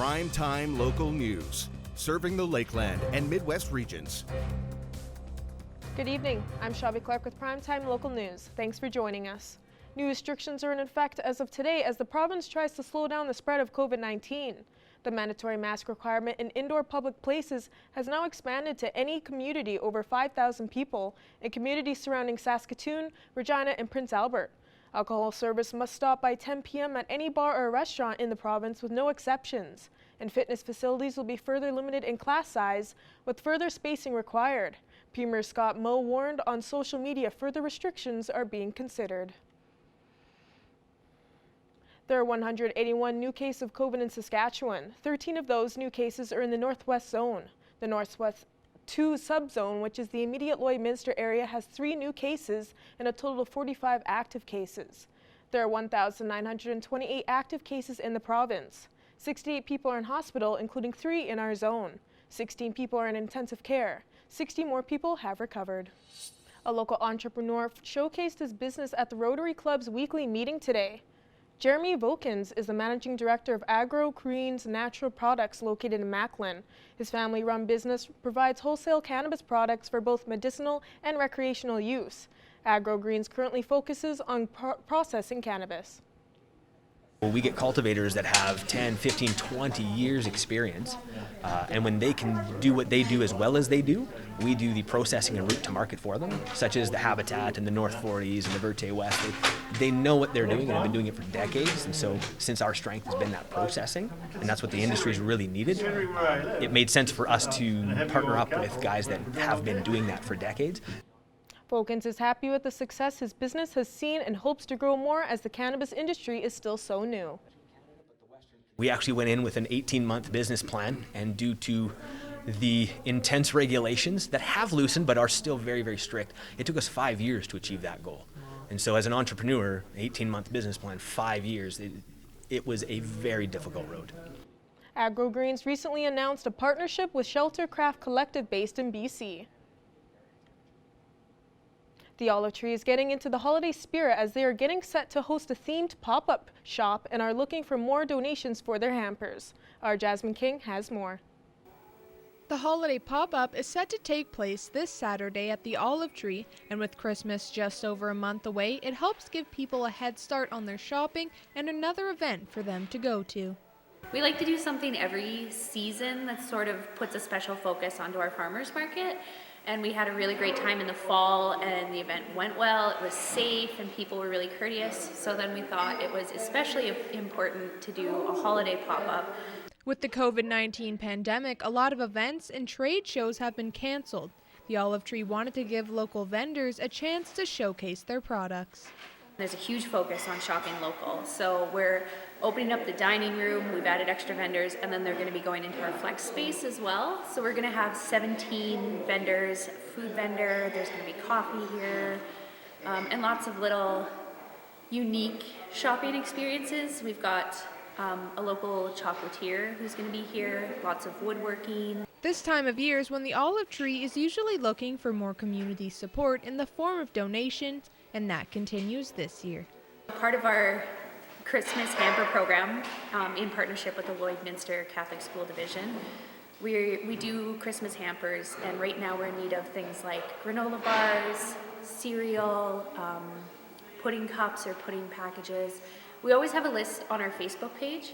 Primetime Local News, serving the Lakeland and Midwest regions. Good evening. I'm Shelby Clark with Primetime Local News. Thanks for joining us. New restrictions are in effect as of today as the province tries to slow down the spread of COVID-19. The mandatory mask requirement in indoor public places has now expanded to any community over 5,000 people in communities surrounding Saskatoon, Regina, and Prince Albert. Alcohol service must stop by 10 p.m. at any bar or restaurant in the province with no exceptions. And fitness facilities will be further limited in class size with further spacing required. Premier Scott Moe warned on social media further restrictions are being considered. There are 181 new cases of COVID in Saskatchewan. 13 of those new cases are in the Northwest Zone. The Northwest 2 subzone, which is the immediate Lloydminster area, has 3 new cases and a total of 45 active cases. There are 1,928 active cases in the province. 68 people are in hospital, including 3 in our zone. 16 people are in intensive care. 60 more people have recovered. A local entrepreneur showcased his business at the Rotary Club's weekly meeting today. Jeremy Vokins is the managing director of Agro Greens Natural Products located in Macklin. His family-run business provides wholesale cannabis products for both medicinal and recreational use. Agro Greens currently focuses on processing cannabis. We get cultivators that have 10, 15, 20 years experience, and when they can do what they do as well as they do, we do the processing and route to market for them, such as the Habitat and the North 40s and the Verte West. They know what they're doing and have been doing it for decades, and so since our strength has been that processing, and that's what the industry's really needed, it made sense for us to partner up with guys that have been doing that for decades. Vokins is happy with the success his business has seen and hopes to grow more as the cannabis industry is still so new. We actually went in with an 18-month business plan, and due to the intense regulations that have loosened but are still very, very strict, it took us 5 years to achieve that goal. And so as an entrepreneur, 18-month business plan, 5 years, it was a very difficult road. Agro Greens recently announced a partnership with Sheltercraft Collective based in BC. The Olive Tree is getting into the holiday spirit as they are getting set to host a themed pop-up shop and are looking for more donations for their hampers. Our Jasmine King has more. The holiday pop-up is set to take place this Saturday at the Olive Tree, and with Christmas just over a month away, it helps give people a head start on their shopping and another event for them to go to. We like to do something every season that sort of puts a special focus onto our farmers market. And we had a really great time in the fall, and the event went well, it was safe, and people were really courteous. So then we thought it was especially important to do a holiday pop-up. With the COVID-19 pandemic, a lot of events and trade shows have been canceled. The Olive Tree wanted to give local vendors a chance to showcase their products. There's a huge focus on shopping local, so we're opening up the dining room, we've added extra vendors, and then they're going to be going into our flex space as well. So we're going to have 17 vendors, food vendor, there's going to be coffee here, and lots of little unique shopping experiences. We've got a local chocolatier who's going to be here, lots of woodworking. This time of year is when the Olive Tree is usually looking for more community support in the form of donations, and that continues this year. Part of our Christmas hamper program, in partnership with the Lloydminster Catholic School Division, we do Christmas hampers, and right now we're in need of things like granola bars, cereal, pudding cups or pudding packages. We always have a list on our Facebook page,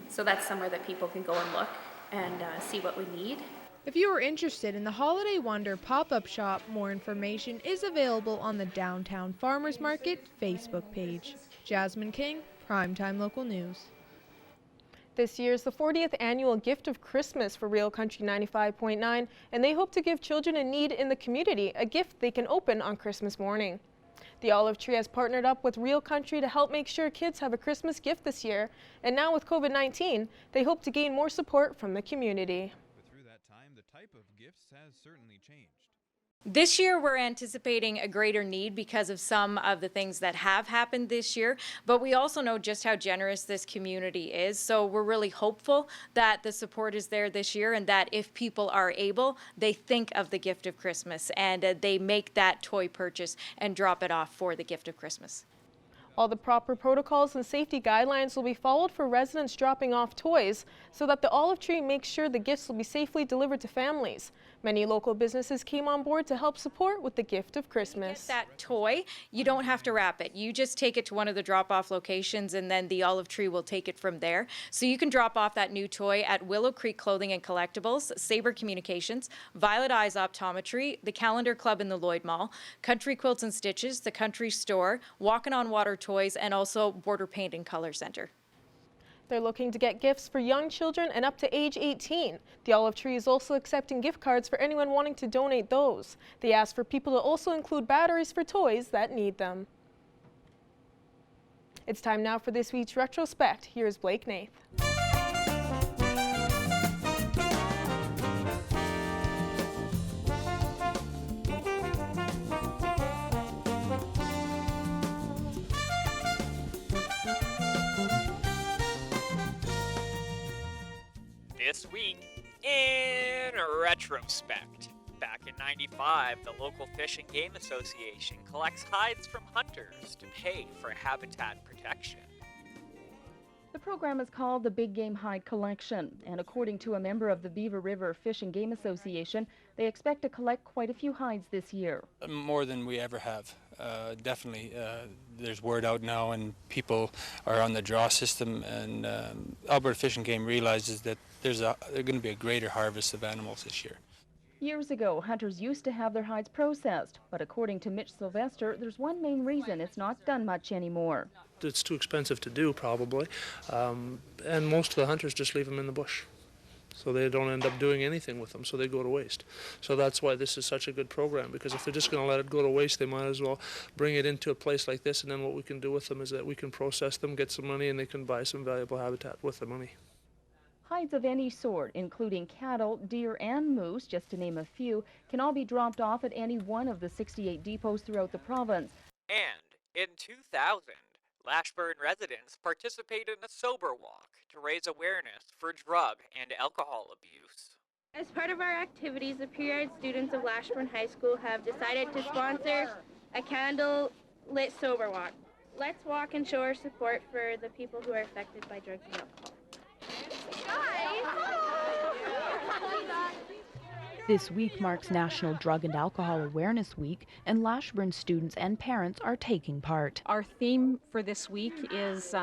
so that's somewhere that people can go and look and see what we need. If you are interested in the Holiday Wonder pop-up shop, more information is available on the Downtown Farmers Market Facebook page. Jasmine King, Primetime Local News. This year is the 40th annual Gift of Christmas for Real Country 95.9, and they hope to give children in need in the community a gift they can open on Christmas morning. The Olive Tree has partnered up with Real Country to help make sure kids have a Christmas gift this year, and now with COVID-19, they hope to gain more support from the community. But through that time, the type of gifts has certainly changed. This year, we're anticipating a greater need because of some of the things that have happened this year, but we also know just how generous this community is. So we're really hopeful that the support is there this year, and that if people are able, they think of the gift of Christmas and they make that toy purchase and drop it off for the gift of Christmas. All the proper protocols and safety guidelines will be followed for residents dropping off toys so that the olive tree makes sure the gifts will be safely delivered to families. Many local businesses came on board to help support with the gift of Christmas. Get that toy, you don't have to wrap it. You just take it to one of the drop-off locations and then the olive tree will take it from there. So you can drop off that new toy at Willow Creek Clothing and Collectibles, Sabre Communications, Violet Eyes Optometry, the Calendar Club in the Lloyd Mall, Country Quilts and Stitches, the Country Store, Walkin' on Water Toys, and also Border Paint and Color Center. They're looking to get gifts for young children and up to age 18. The olive tree is also accepting gift cards for anyone wanting to donate those. They ask for people to also include batteries for toys that need them. It's time now for this week's retrospect. Here's Blake Nath. This week in retrospect. Back in '95, the local Fish and Game Association collects hides from hunters to pay for habitat protection. The program is called the Big Game Hide Collection, and according to a member of the Beaver River Fish and Game Association, they expect to collect quite a few hides this year. More than we ever have. Definitely, there's word out now and people are on the draw system, and Alberta Fish and Game realizes that there's going to be a greater harvest of animals this year. Years ago, hunters used to have their hides processed, but according to Mitch Sylvester, there's one main reason it's not done much anymore. It's too expensive to do, probably, and most of the hunters just leave them in the bush. So they don't end up doing anything with them, so they go to waste. So that's why this is such a good program, because if they're just going to let it go to waste, they might as well bring it into a place like this, and then what we can do with them is that we can process them, get some money, and they can buy some valuable habitat with the money. Hides of any sort, including cattle, deer, and moose, just to name a few, can all be dropped off at any one of the 68 depots throughout the province. And in 2000, Lashburn residents participated in a sober walk to raise awareness for drug and alcohol abuse. As part of our activities, the period students of Lashburn High School have decided to sponsor a candle-lit sober walk. Let's walk and show our support for the people who are affected by drugs and alcohol. This week marks National Drug and Alcohol Awareness Week, and Lashburn students and parents are taking part. Our theme for this week is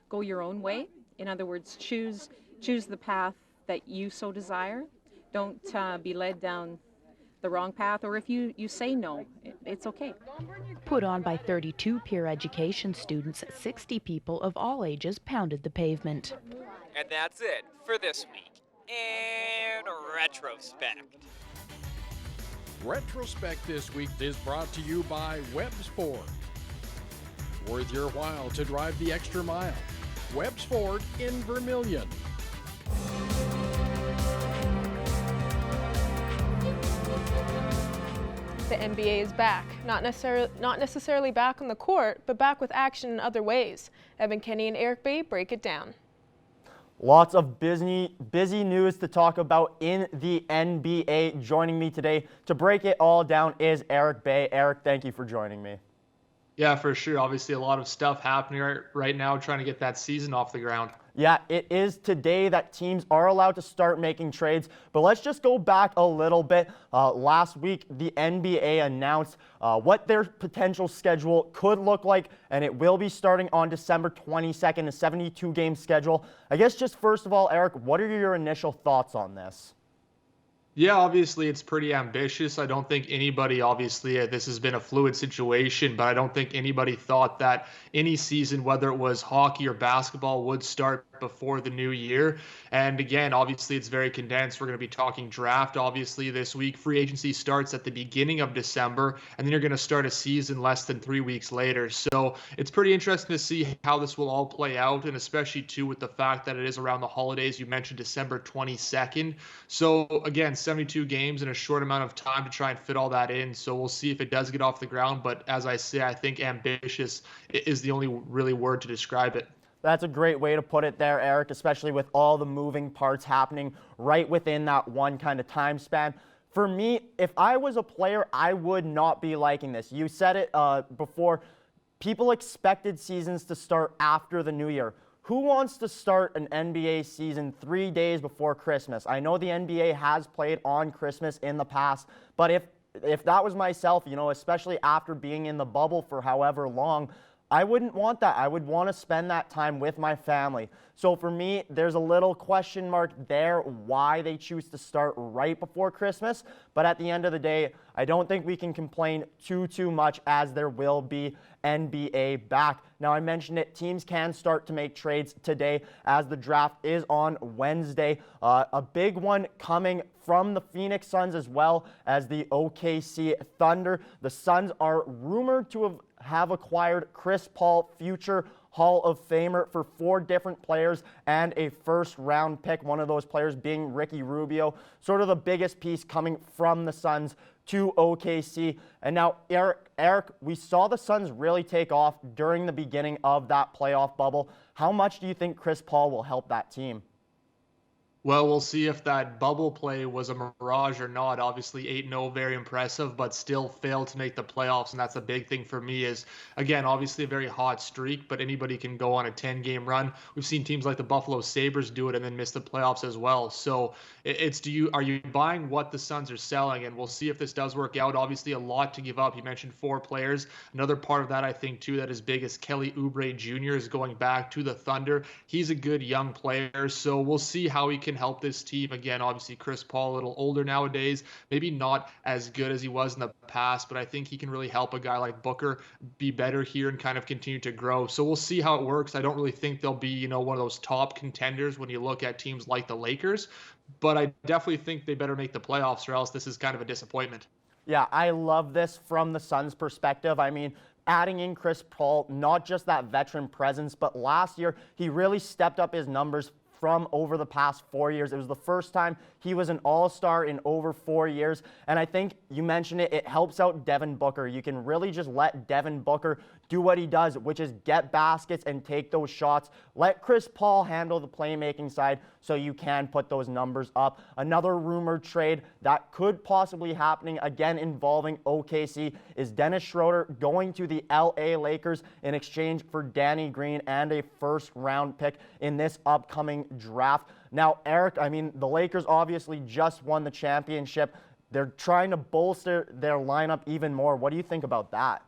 go your own way. In other words, choose the path that you so desire. Don't be led down the wrong path, or if you say no, it's okay. Put on by 32 peer education students, 60 people of all ages pounded the pavement. And that's it for this week in retrospect. Retrospect this week is brought to you by Webb's Ford. Worth your while to drive the extra mile. Webb's Ford in Vermilion. The NBA is back, not necessarily back on the court, but back with action in other ways. Evan Kenny and Eric Bay break it down. Lots of busy news to talk about in the NBA. Joining me today to break it all down is Eric Bay. Eric, thank you for joining me. Yeah, for sure. Obviously, a lot of stuff happening right now trying to get that season off the ground. Yeah, it is today that teams are allowed to start making trades, but let's just go back a little bit. Last week, the NBA announced what their potential schedule could look like, and it will be starting on December 22nd, a 72-game schedule. I guess just first of all, Eric, what are your initial thoughts on this? Yeah, obviously it's pretty ambitious. I don't think anybody, obviously, this has been a fluid situation, but I don't think anybody thought that any season, whether it was hockey or basketball, would start before the new year. And again, obviously it's very condensed. We're going to be talking draft, obviously, this week. Free agency starts at the beginning of December, and then you're going to start a season less than 3 weeks later. So it's pretty interesting to see how this will all play out, and especially, too, with the fact that it is around the holidays. You mentioned December 22nd. So, again, 72 games in a short amount of time to try and fit all that in. So we'll see if it does get off the ground. But as I say, I think ambitious is the only really word to describe it. That's a great way to put it there, Eric, especially with all the moving parts happening right within that one kind of time span. For me, if I was a player, I would not be liking this. You said it before. people expected seasons to start after the new year. Who wants to start an NBA season 3 days before Christmas? I know the NBA has played on Christmas in the past, but if that was myself, you know, especially after being in the bubble for however long, I wouldn't want that. I would want to spend that time with my family. So for me, there's a little question mark there why they choose to start right before Christmas. But at the end of the day, I don't think we can complain too much, as there will be NBA back. Now, I mentioned it, teams can start to make trades today as the draft is on Wednesday. A big one coming from the Phoenix Suns as well as the OKC Thunder. The Suns are rumored to have acquired Chris Paul, future Hall of Famer, for 4 different players and a first-round pick, one of those players being Ricky Rubio. Sort of the biggest piece coming from the Suns to OKC. And now, Eric, we saw the Suns really take off during the beginning of that playoff bubble. How much do you think Chris Paul will help that team? Well, we'll see if that bubble play was a mirage or not. Obviously, 8-0, very impressive, but still failed to make the playoffs, and that's a big thing for me is, again, obviously a very hot streak, but anybody can go on a 10-game run. We've seen teams like the Buffalo Sabres do it and then miss the playoffs as well. So are you buying what the Suns are selling? And we'll see if this does work out. Obviously, a lot to give up. You mentioned 4 players. Another part of that, I think, too, that is big is Kelly Oubre Jr. is going back to the Thunder. He's a good young player, so we'll see how he can help this team. Again, obviously Chris Paul a little older nowadays, maybe not as good as he was in the past, but I think he can really help a guy like Booker be better here and kind of continue to grow. So we'll see how it works. I don't really think they'll be, you know, one of those top contenders when you look at teams like the Lakers, but I definitely think they better make the playoffs or else this is kind of a disappointment. Yeah, I love this from the Suns' perspective. I mean, adding in Chris Paul, not just that veteran presence, but last year he really stepped up his numbers from over the past 4 years. It was the first time he was an all-star in over 4 years. And I think you mentioned it, it helps out Devin Booker. You can really just let Devin Booker do what he does, which is get baskets and take those shots. Let Chris Paul handle the playmaking side so you can put those numbers up. Another rumored trade that could possibly happening, again involving OKC, is Dennis Schroeder going to the LA Lakers in exchange for Danny Green and a first-round pick in this upcoming draft. Now, Eric, I mean, the Lakers obviously just won the championship. They're trying to bolster their lineup even more. What do you think about that?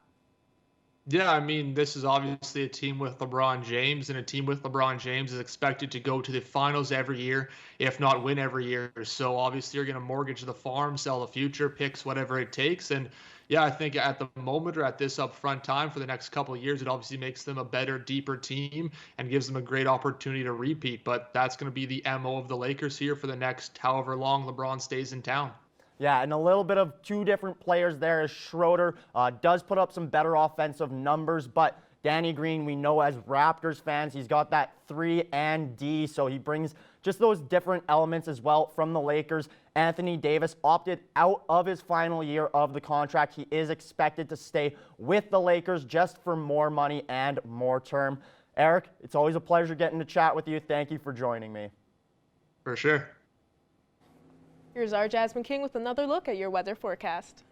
Yeah, I mean, this is obviously a team with LeBron James, and a team with LeBron James is expected to go to the finals every year, if not win every year. So obviously you're going to mortgage the farm, sell the future picks, whatever it takes. And yeah, I think at the moment or at this upfront time for the next couple of years, it obviously makes them a better, deeper team and gives them a great opportunity to repeat. But that's going to be the MO of the Lakers here for the next however long LeBron stays in town. Yeah, and a little bit of 2 different players there as Schroeder does put up some better offensive numbers, but Danny Green, we know as Raptors fans, he's got that 3 and D, so he brings just those different elements as well from the Lakers. Anthony Davis opted out of his final year of the contract. He is expected to stay with the Lakers just for more money and more term. Eric, it's always a pleasure getting to chat with you. Thank you for joining me. For sure. Here's our Jasmine King with another look at your weather forecast.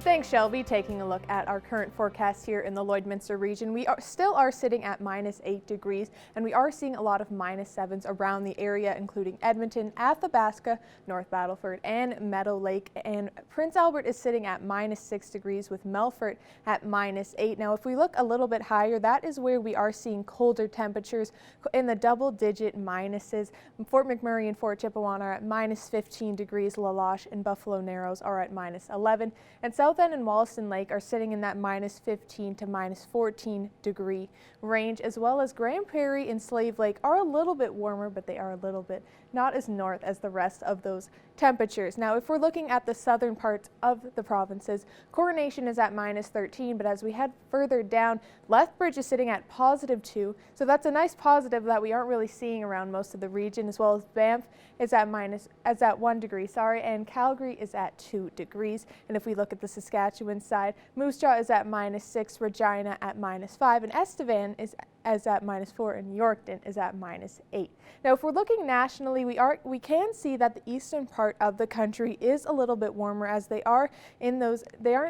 Thanks, Shelby. Taking a look at our current forecast here in the Lloydminster region, we still are sitting at -8 degrees, and we are seeing a lot of -7s around the area, including Edmonton, Athabasca, North Battleford, and Meadow Lake. And Prince Albert is sitting at -6 degrees, with Melfort at -8. Now, if we look a little bit higher, that is where we are seeing colder temperatures in the double-digit minuses. Fort McMurray and Fort Chippewa are at -15 degrees. La Loche and Buffalo Narrows are at -11, and South End and Wollaston Lake are sitting in that -15 to -14 degree range, as well as Grand Prairie and Slave Lake are a little bit warmer, but they are a little bit not as north as the rest of those temperatures. Now, if we're looking at the southern parts of the provinces, Coronation is at -13, but as we head further down, Lethbridge is sitting at +2, so that's a nice positive that we aren't really seeing around most of the region, as well as Banff is at 1 degree, and Calgary is at 2 degrees. And if we look at the Saskatchewan Saskatchewan side. Moose Jaw is at -6, Regina at -5, and Estevan is at -4, and Yorkton is at -8. Now, if we're looking nationally, we can see that the eastern part of the country is a little bit warmer, as they aren't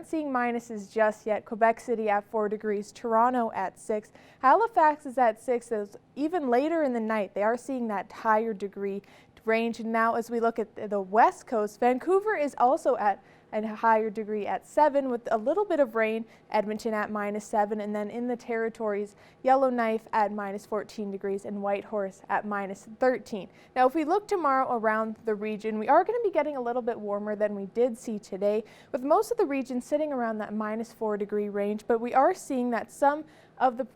seeing minuses just yet. Quebec City at 4 degrees, Toronto at 6, Halifax is at 6. Even later in the night, they are seeing that higher degree range. Now, as we look at the west coast, Vancouver is also at a higher degree at 7 with a little bit of rain. Edmonton at -7, and then in the territories, Yellowknife at -14 degrees and Whitehorse at -13. Now, if we look tomorrow around the region, we are going to be getting a little bit warmer than we did see today, with most of the region sitting around that -4 degree range, but we are seeing that some of the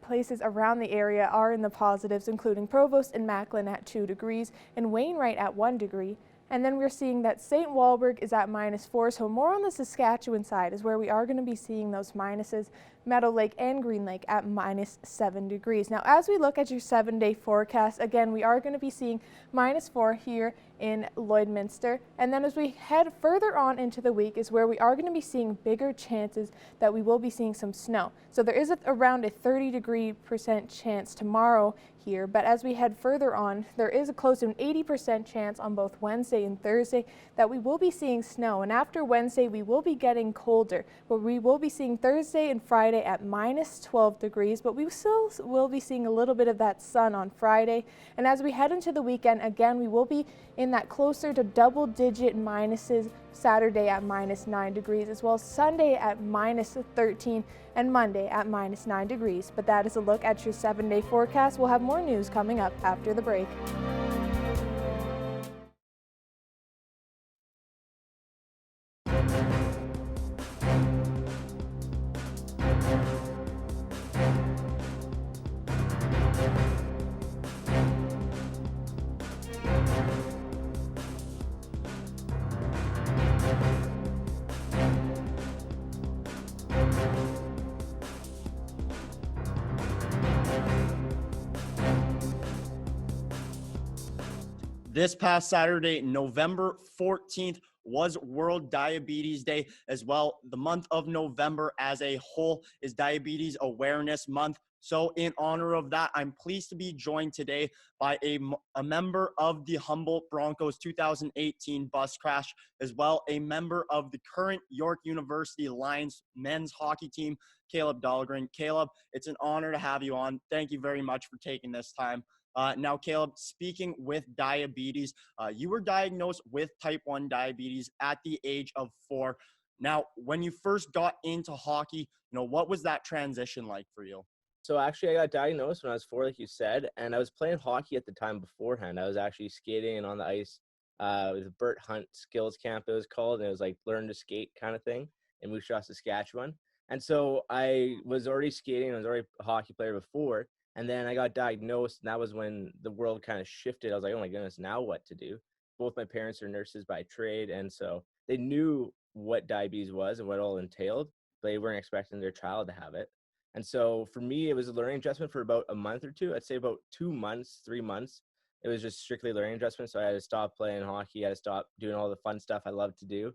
places around the area are in the positives, including Provost and Macklin at 2 degrees and Wainwright at 1 degree. And then we're seeing that St. Walburg is at -4, so more on the Saskatchewan side is where we are going to be seeing those minuses. Meadow Lake and Green Lake at -7 degrees. Now, as we look at your 7-day forecast, again, we are going to be seeing -4 here in Lloydminster. And then as we head further on into the week is where we are going to be seeing bigger chances that we will be seeing some snow. So there is around a 30% chance tomorrow here, but as we head further on, there is a close to an 80% chance on both Wednesday and Thursday that we will be seeing snow. And after Wednesday, we will be getting colder, but we will be seeing Thursday and Friday at -12 degrees, but we still will be seeing a little bit of that sun on Friday. And as we head into the weekend, again, we will be in that closer to double-digit minuses Saturday at -9 degrees, as well as Sunday at -13 and Monday at -9 degrees. But that is a look at your 7-day forecast. We'll have more news coming up after the break. This past Saturday, November 14th, was World Diabetes Day as well. The month of November as a whole is Diabetes Awareness Month. So in honor of that, I'm pleased to be joined today by a member of the Humboldt Broncos 2018 bus crash, as well a member of the current York University Lions men's hockey team, Caleb Dahlgren. Caleb, it's an honor to have you on. Thank you very much for taking this time. Now, Caleb, speaking with diabetes, you were diagnosed with type 1 diabetes at the age of 4. Now, when you first got into hockey, what was that transition like for you? So actually, I got diagnosed when I was 4, like you said, and I was playing hockey at the time beforehand. I was actually skating and on the ice. It was a Burt Hunt Skills Camp, it was called, and it was like learn to skate kind of thing in Moose Jaw, Saskatchewan. And so I was already skating. I was already a hockey player before. And then I got diagnosed, and that was when the world kind of shifted. I was like, oh my goodness, now what to do? Both my parents are nurses by trade, and so they knew what diabetes was and what it all entailed, but they weren't expecting their child to have it. And so for me, it was a learning adjustment for about a month or two. I'd say about 2 months, 3 months. It was just strictly learning adjustment. So I had to stop playing hockey. I had to stop doing all the fun stuff I love to do,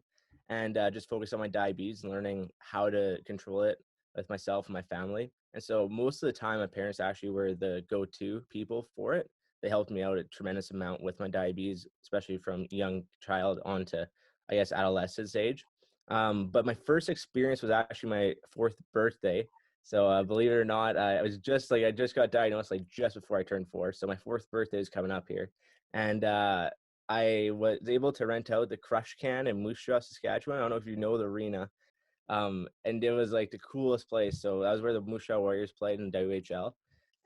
and just focus on my diabetes and learning how to control it with myself and my family. And so most of the time, my parents actually were the go-to people for it. They helped me out a tremendous amount with my diabetes, especially from young child on to, I guess, adolescence age. But my first experience was actually my 4th birthday. So believe it or not, I just got diagnosed like just before I turned 4. So my 4th birthday is coming up here. And I was able to rent out the Crush Can in Moose Jaw, Saskatchewan. I don't know if you know the arena. And it was like the coolest place. So that was where the Moose Jaw Warriors played in WHL.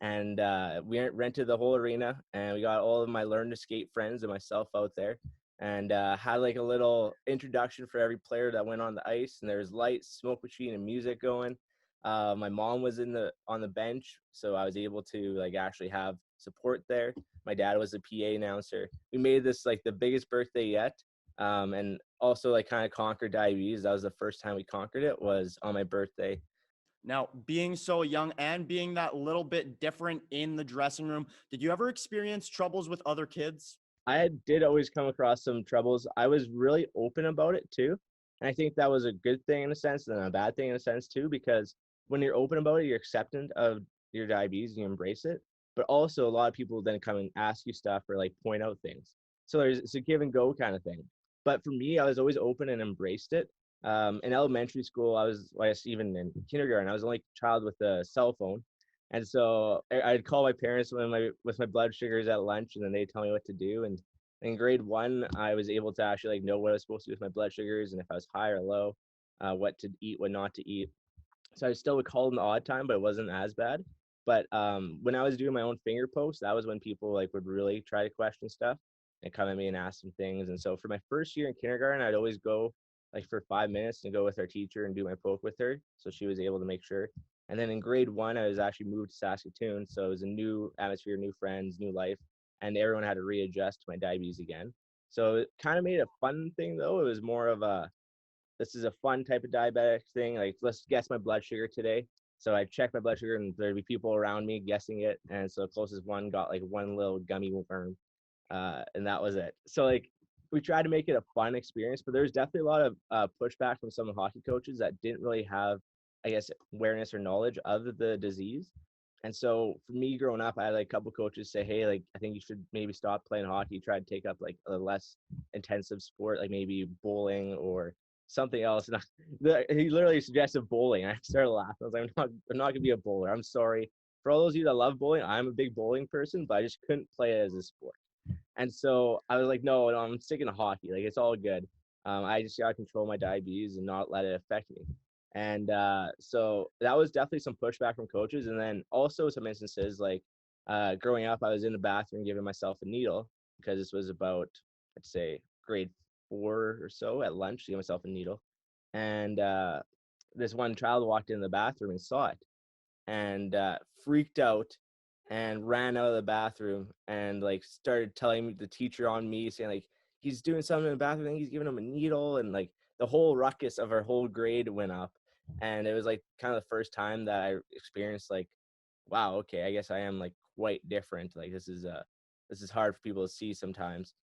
And we rented the whole arena, and we got all of my Learn to Skate friends and myself out there, and had like a little introduction for every player that went on the ice. And there was lights, smoke machine, and music going. My mom was on the bench, so I was able to like actually have support there. My dad was a PA announcer. We made this like the biggest birthday yet. And also like kind of conquer diabetes. That was the first time we conquered it, was on my birthday. Now, being so young and being that little bit different in the dressing room, did you ever experience troubles with other kids? I did always come across some troubles. I was really open about it too. And I think that was a good thing in a sense and a bad thing in a sense too, because when you're open about it, you're acceptant of your diabetes and you embrace it. But also a lot of people then come and ask you stuff or like point out things. So it's a give and go kind of thing. But for me, I was always open and embraced it. In elementary school, I guess even in kindergarten, I was the only child with a cell phone. And so I'd call my parents with my blood sugars at lunch, and then they'd tell me what to do. And in grade 1, I was able to actually like know what I was supposed to do with my blood sugars and if I was high or low, what to eat, what not to eat. So I still would call in the odd time, but it wasn't as bad. But when I was doing my own finger post, that was when people like would really try to question stuff and come at me and ask some things. And so for my first year in kindergarten, I'd always go like for 5 minutes and go with our teacher and do my poke with her. So she was able to make sure. And then in grade 1, I was actually moved to Saskatoon. So it was a new atmosphere, new friends, new life. And everyone had to readjust to my diabetes again. So it kind of made it a fun thing though. It was more of this is a fun type of diabetic thing. Like, let's guess my blood sugar today. So I checked my blood sugar and there'd be people around me guessing it. And so the closest one got like one little gummy worm. And that was it. So like we tried to make it a fun experience, but there's definitely a lot of pushback from some hockey coaches that didn't really have, I guess, awareness or knowledge of the disease. And so for me growing up, I had like a couple coaches say, hey, like, I think you should maybe stop playing hockey, try to take up like a less intensive sport, like maybe bowling or something else. And he literally suggested bowling. I started laughing. I was like, I'm not gonna be a bowler. I'm sorry. For all those of you that love bowling, I'm a big bowling person, but I just couldn't play it as a sport. And so I was like, no, I'm sticking to hockey. Like, it's all good. I just got to control my diabetes and not let it affect me. And so that was definitely some pushback from coaches. And then also some instances like growing up, I was in the bathroom giving myself a needle because this was about, I'd say, grade 4 or so at lunch to give myself a needle. And this one child walked in the bathroom and saw it and freaked out and ran out of the bathroom and like started telling the teacher on me, saying like he's doing something in the bathroom, and he's giving him a needle, and like the whole ruckus of our whole grade went up. And it was like kind of the first time that I experienced like, wow, okay, I guess I am like quite different. Like this is hard for people to see sometimes.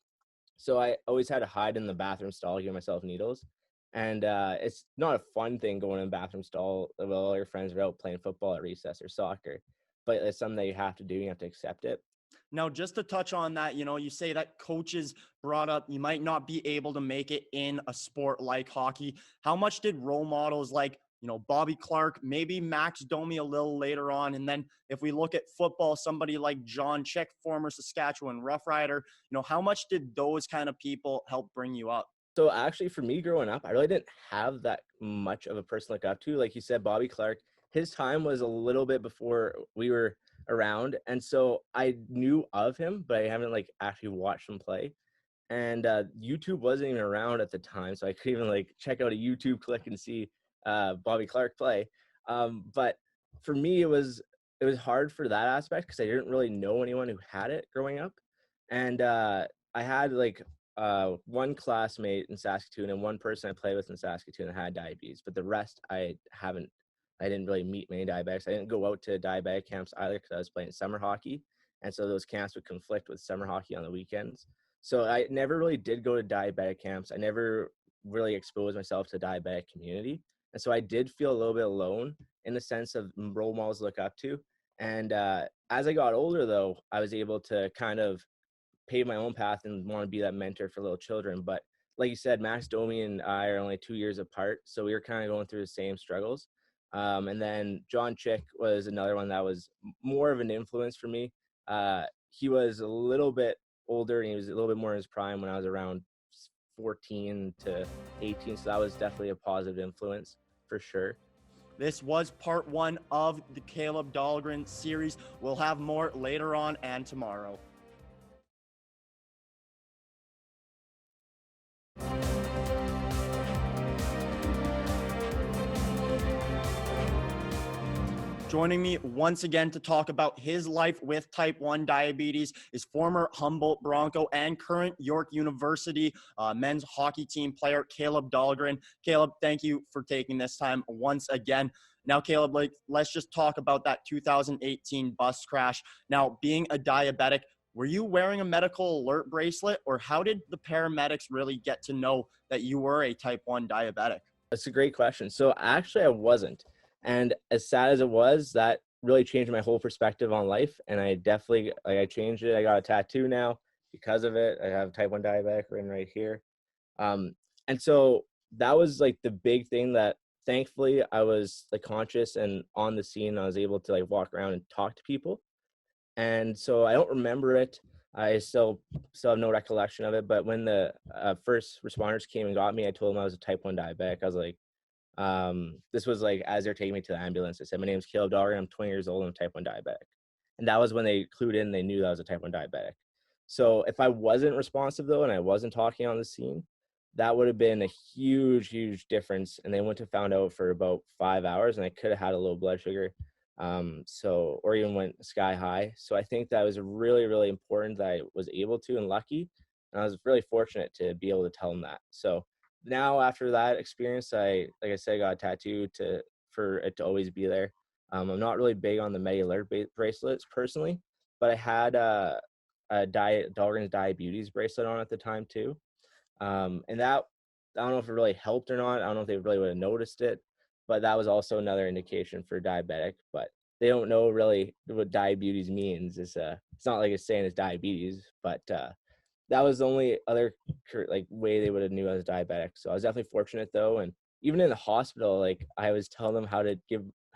So I always had to hide in the bathroom stall, give myself needles. And it's not a fun thing going in the bathroom stall while all your friends are out playing football at recess or soccer, but it's something that you have to do. You have to accept it. Now, just to touch on that, you say that coaches brought up you might not be able to make it in a sport like hockey. How much did role models like, Bobby Clark, maybe Max Domi a little later on, and then if we look at football, somebody like John Chick, former Saskatchewan Rough Rider, how much did those kind of people help bring you up? So actually for me growing up, I really didn't have that much of a person to look up to. Like you said, Bobby Clark, his time was a little bit before we were around. And so I knew of him, but I haven't like actually watched him play. And YouTube wasn't even around at the time. So I couldn't even like check out a YouTube click and see Bobby Clark play. But for me, it was hard for that aspect because I didn't really know anyone who had it growing up. And I had like one classmate in Saskatoon and one person I played with in Saskatoon that had diabetes, but the rest I didn't really meet many diabetics. I didn't go out to diabetic camps either because I was playing summer hockey. And so those camps would conflict with summer hockey on the weekends. So I never really did go to diabetic camps. I never really exposed myself to the diabetic community. And so I did feel a little bit alone in the sense of role models to look up to. And as I got older, though, I was able to kind of pave my own path and want to be that mentor for little children. But like you said, Max Domi and I are only 2 years apart. So we were kind of going through the same struggles. And then John Chick was another one that was more of an influence for me. He was a little bit older and he was a little bit more in his prime when I was around 14 to 18. So that was definitely a positive influence for sure. This was part 1 of the Caleb Dahlgren series. We'll have more later on and tomorrow. Joining me once again to talk about his life with type 1 diabetes is former Humboldt Bronco and current York University men's hockey team player Caleb Dahlgren. Caleb, thank you for taking this time once again. Now, Caleb, let's just talk about that 2018 bus crash. Now, being a diabetic, were you wearing a medical alert bracelet, or how did the paramedics really get to know that you were a type 1 diabetic? That's a great question. So actually I wasn't. And as sad as it was, that really changed my whole perspective on life. And I definitely, I changed it. I got a tattoo now because of it. I have type 1 diabetic written right here. And so that was like the big thing that thankfully I was like conscious and on the scene. I was able to like walk around and talk to people. And so I don't remember it. I still have no recollection of it. But when the first responders came and got me, I told them I was a type 1 diabetic. I was like, this was like as they're taking me to the ambulance. I said, my name is Caleb Dahlgren. I'm 20 years old. I'm type 1 diabetic. And that was when they clued in. They knew that I was a type 1 diabetic. So if I wasn't responsive though, and I wasn't talking on the scene, that would have been a huge, huge difference. And they wouldn't have found out for about 5 hours, and I could have had a low blood sugar. Or even went sky high. So I think that was really, really important that I was able to, and lucky. And I was really fortunate to be able to tell them that. So now after that experience, like I said, I got a tattoo for it to always be there. I'm not really big on the Medi Alert bracelets personally, but I had a Dahlgren's diabetes bracelet on at the time too. And that, I don't know if it really helped or not. I don't know if they really would have noticed it, but that was also another indication for diabetic. But they don't know really what diabetes means. It's not like it's saying it's diabetes, but that was the only other like way they would have knew I was diabetic. So I was definitely fortunate though. And even in the hospital, like I was telling them how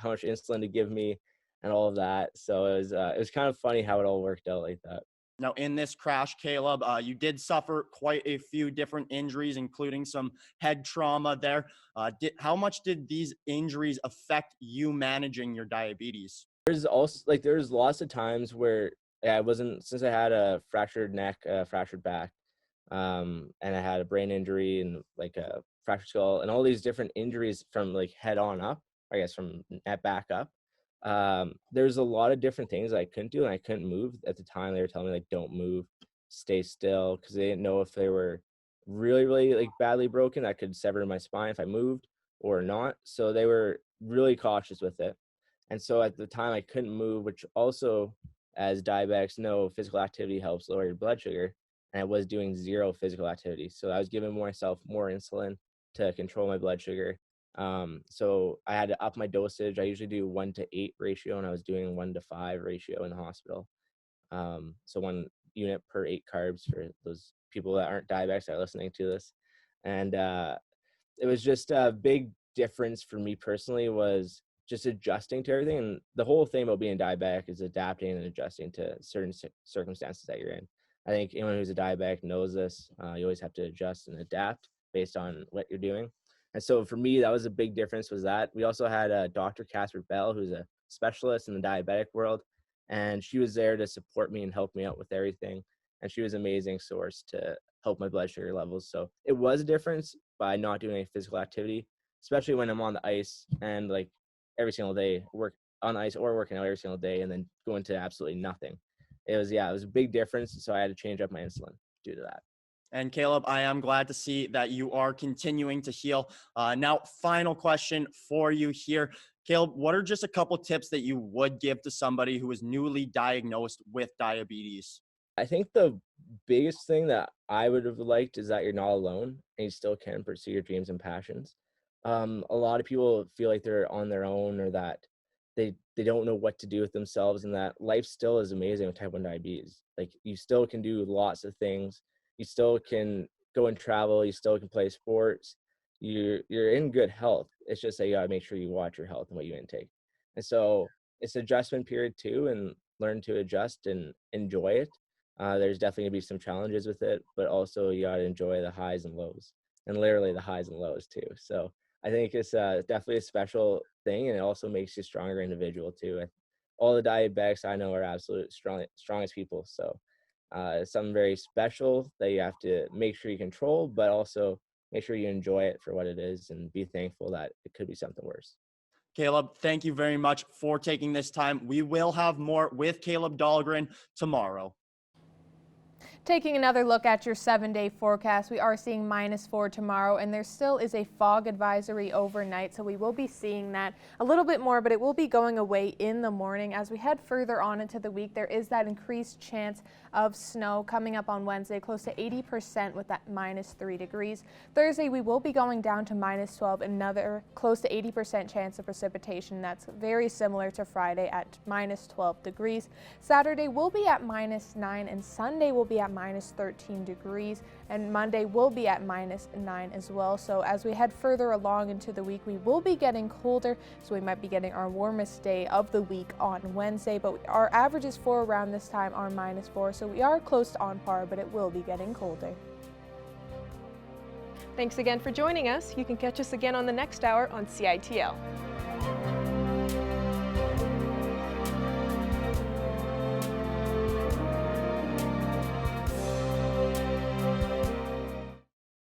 much insulin to give me and all of that. So it was kind of funny how it all worked out like that. Now, in this crash, Caleb, you did suffer quite a few different injuries, including some head trauma there. How much did these injuries affect you managing your diabetes? There's lots of times where since I had a fractured neck, fractured back, and I had a brain injury and like a fractured skull and all these different injuries from like head on up, I guess from neck back up. There's a lot of different things I couldn't do, and I couldn't move at the time. They were telling me like, don't move, stay still, because they didn't know if they were really, really like badly broken. I could sever my spine if I moved or not. So they were really cautious with it. And so at the time I couldn't move, which also, as diabetics know, physical activity helps lower your blood sugar. And I was doing zero physical activity. So I was giving myself more insulin to control my blood sugar. So I had to up my dosage. I usually do 1-to-8 ratio, and I was doing 1-to-5 ratio in the hospital. So 1 unit per 8 carbs for those people that aren't diabetics that are listening to this. And it was just a big difference for me personally, was just adjusting to everything. And the whole thing about being diabetic is adapting and adjusting to certain circumstances that you're in. I think anyone who's a diabetic knows this. You always have to adjust and adapt based on what you're doing. And so for me, that was a big difference, was that we also had Dr. Casper Bell, who's a specialist in the diabetic world. And she was there to support me and help me out with everything. And she was an amazing source to help my blood sugar levels. So it was a difference by not doing any physical activity, especially when I'm on the ice and like every single day, work on the ice or working out every single day, and then going to absolutely nothing. It was a big difference. So I had to change up my insulin due to that. And Caleb, I am glad to see that you are continuing to heal. Now, final question for you here. Caleb, what are just a couple tips that you would give to somebody who is newly diagnosed with diabetes? I think the biggest thing that I would have liked is that you're not alone and you still can pursue your dreams and passions. A lot of people feel like they're on their own, or that they don't know what to do with themselves, and that life still is amazing with type 1 diabetes. Like, you still can do lots of things. You still can go and travel. You still can play sports. You're in good health. It's just that you gotta make sure you watch your health and what you intake. And so it's an adjustment period too, and learn to adjust and enjoy it. There's definitely gonna be some challenges with it, but also you gotta enjoy the highs and lows, and literally the highs and lows too. So I think it's definitely a special thing, and it also makes you a stronger individual too. All the diabetics I know are absolute strongest people. So it's something very special that you have to make sure you control, but also make sure you enjoy it for what it is, and be thankful that it could be something worse. Caleb, thank you very much for taking this time. We will have more with Caleb Dahlgren tomorrow. Taking another look at your 7-day forecast, we are seeing -4 tomorrow, and there still is a fog advisory overnight, so we will be seeing that a little bit more, but it will be going away in the morning. As we head further on into the week, there is that increased chance of snow coming up on Wednesday, close to 80% with that -3 degrees. Thursday, we will be going down to -12, another close to 80% chance of precipitation. That's very similar to Friday at -12 degrees. Saturday will be at -9, and Sunday will be at -13 degrees, and Monday will be at -9 as well. So as we head further along into the week, we will be getting colder, so we might be getting our warmest day of the week on Wednesday, but our averages for around this time are -4, so we are close to on par, but it will be getting colder. Thanks again for joining us. You can catch us again on the next hour on CITL.